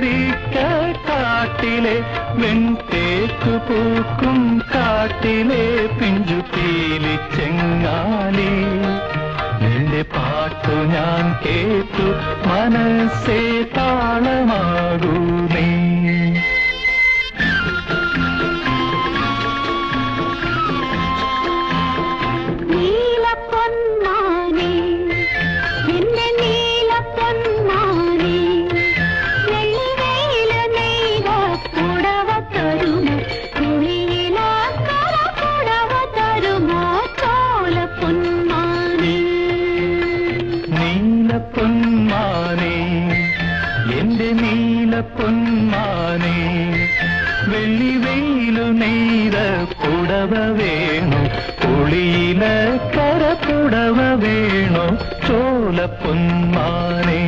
പുലരിക്ക കാട്ടിലെ വെൺതേക്കു പൂക്കും കാട്ടിലെ പിഞ്ചു പീലി ചെങ്ങാലി നിന്റെ പാട്ടു ഞാൻ കേട്ടു മനസ്സേ താളമാകൂ നീ പൊന്മാനേ എന്റെ നീല പൊന്മാനേ വെള്ളി വെയിലു നെയ്ത പുടവ വേണോ കുളിയില കര പുടവ വേണോ ചോല പൊന്മാനേ